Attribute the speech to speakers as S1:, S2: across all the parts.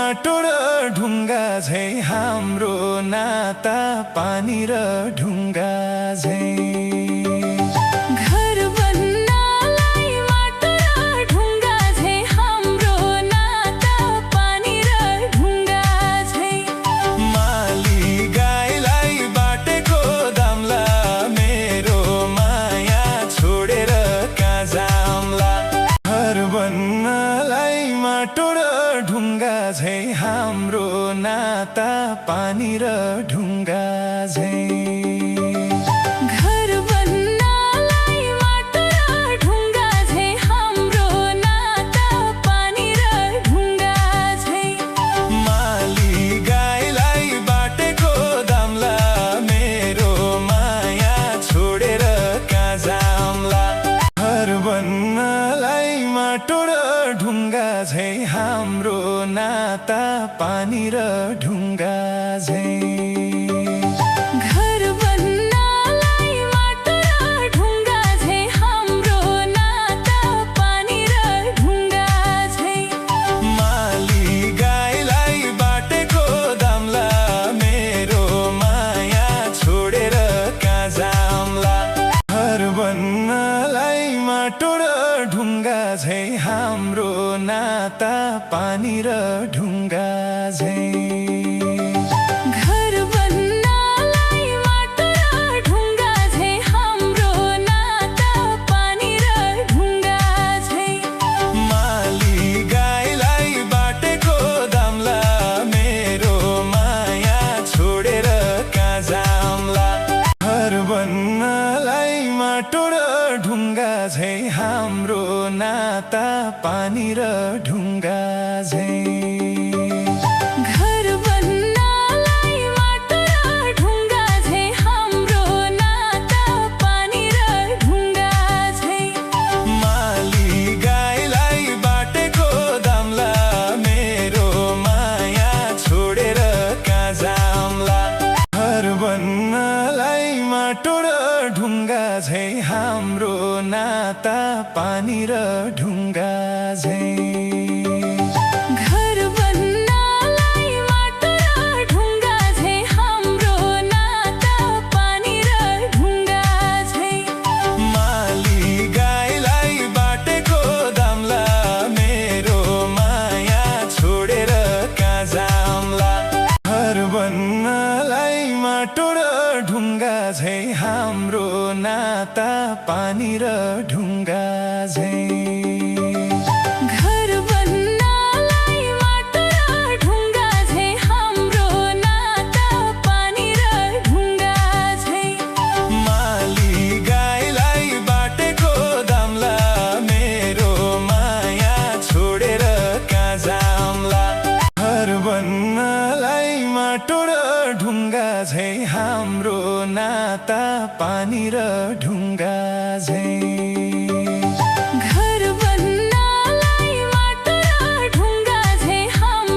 S1: माटो र ढुङ्गा झै हाम्रो नाता पानी र ढुङ्गा झै माटो र ढुङ्गा झै हाम्रो नाता पानी र ढुङ्गा झै
S2: घर बन्नलाई माटो र ढुङ्गा झै हाम्रो नाता पानी र ढुङ्गा झै
S1: माली गाईलाई बाटेको दामला मेरो माया छोडेर कहाँ जाम्ला घर बन्नलाई माटो र ढुङ्गा झै हाम्रो नाता पानी र ढुङ्गा झै
S2: घर बन्नलाई माटो र ढुङ्गा झै हाम्रो नाता पानी र ढुङ्गा झै
S1: माली गाईलाई बाटेको दामला मेरो माया छोडेर कहाँ जाम्ला घर बन्नलाई माटो र ढुङ्गा झै हाम्रो नाता पानी र ढुङ्गा झै
S2: घर बन्नलाई माटो र ढुङ्गा झै हाम्रो नाता पानी र ढुङ्गा झै
S1: माली गाईलाई बाटेको दामला मेरो माया छोडेर कहाँ जाम्ला घर बन्नलाई माटो र ढुङ्गा झै हाम्रो नाता पानी र ढुङ्गा झै
S2: घर बन्नलाई माटो र ढुङ्गा झै हाम्रो नाता पानी र ढुङ्गा झै
S1: माली गाईलाई बाटेको दामला मेरो माया छोडेर कहाँ जाम्ला घर बन्नलाई माटो र ढुङ्गा झै हाम्रो नाता पानी र ढुङ्गा झै
S2: घर बन्नलाई माटो र ढुङ्गा झै हाम्रो नाता पानी र ढुङ्गा झै
S1: माली गाईलाई बाटेको दामला मेरो माया छोडेर कहाँ जाम्ला घर बन्नलाई माटो र ढुङ्गा झै हाम्रो नाता पानी र ढुङ्गा झै
S2: घर बन्नलाई माटो र ढुङ्गा झै हाम्रो नाता पानी र ढुङ्गा झै
S1: माली गाईलाई बाटेको दामला मेरो माया छोडेर कहाँ जाम्ला घर बन्नलाई माटो र ढुङ्गा झै हाम्रो नाता पानी र ढुङ्गा झै
S2: घर बन्नलाई माटो र ढुङ्गा झै हाम्रो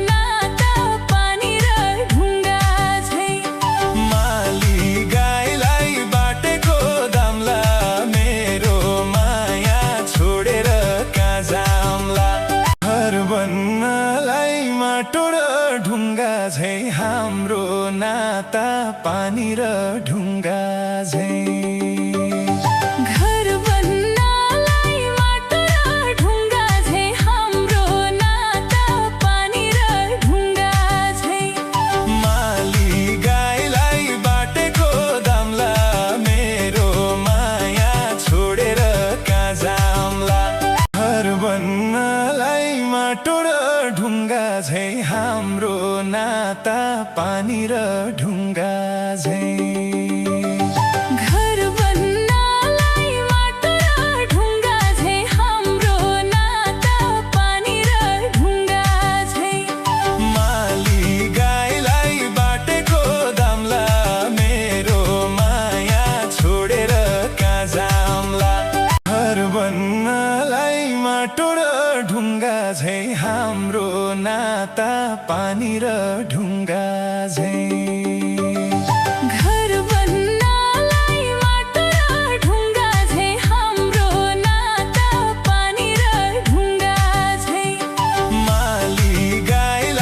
S2: नाता पानी र ढुङ्गा झै
S1: माली गाईलाई बाटेको दामला मेरो माया छोडेर कहाँ जाम्ला घर बन्नलाई माटो र ढुङ्गा झै हाम्रो नाता पानी र ढुङ्गा झै
S2: घर बन्नलाई माटो र ढुङ्गा झै हाम्रो नाता पानी र ढुङ्गा झै
S1: माली गाईलाई बाटेको दामला मेरो माया छोडेर कहाँ जाम्ला घर बन्नलाई माटो र ढुङ्गा झै हाम्रो नाता पानी र ढुङ्गा झै
S2: घर बन्नलाई माटो र ढुङ्गा झै हाम्रो नाता पानी र ढुङ्गा झै
S1: माली गाईलाई बाटेको दामला मेरो माया छोडेर कहाँ जाम्ला घर बन्नलाई माटो र ढुङ्गा झै हाम्रो नाता पानी र ढुङ्गा झै
S2: घर बन्नलाई माटो र ढुङ्गा झै हाम्रो नाता पानी र ढुङ्गा झै
S1: माली गाईलाई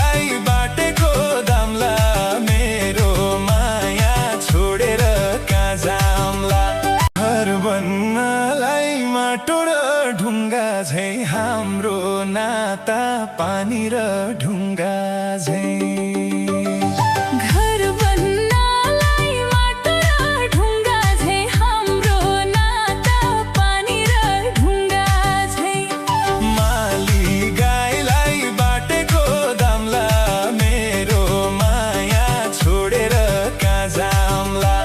S1: नाता पानी र ढुङ्गा झैं
S2: घर बन्नलाई माटो र ढुङ्गा झैं हाम्रो नाता पानी र ढुङ्गा झैं
S1: माली गाईलाई बाटेको दामला मेरो माया छोडेर कहाँ जाम्ला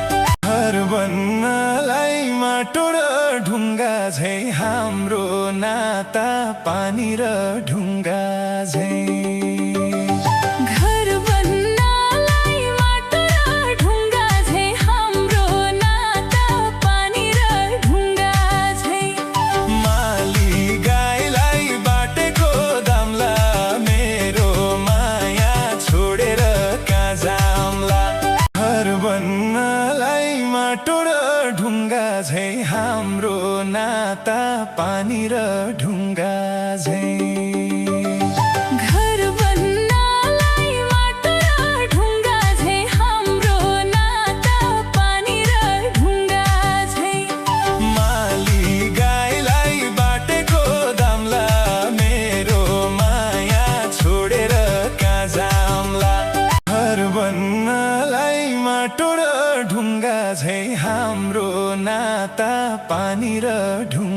S1: घर बन्नलाई माटो र ढुङ्गा झैं हाम्रो नाता पानी र ढुङ्गा झैं
S2: घर बन्नलाई माटो र ढुङ्गा झैं हाम्रो नाता पानी र ढुङ्गा झैं
S1: माली गाईलाई बाटेको दामला मेरो माया छोडेर कहाँ जाम्ला घर बन्नलाई माटो र ढुङ्गा झैं हाम्रो नाता पानी र ढुङ्गा झैं
S2: घर बन्नलाई माटो र ढुङ्गा झैं हाम्रो नाता पानी र ढुङ्गा झैं
S1: माली गाईलाई बाटेको दामला मेरो माया छोडेर कहाँ जाम्ला घर बन्नलाई माटो र ढुङ्गा झैं हाम्रो नाता पानी र ढुङ्गा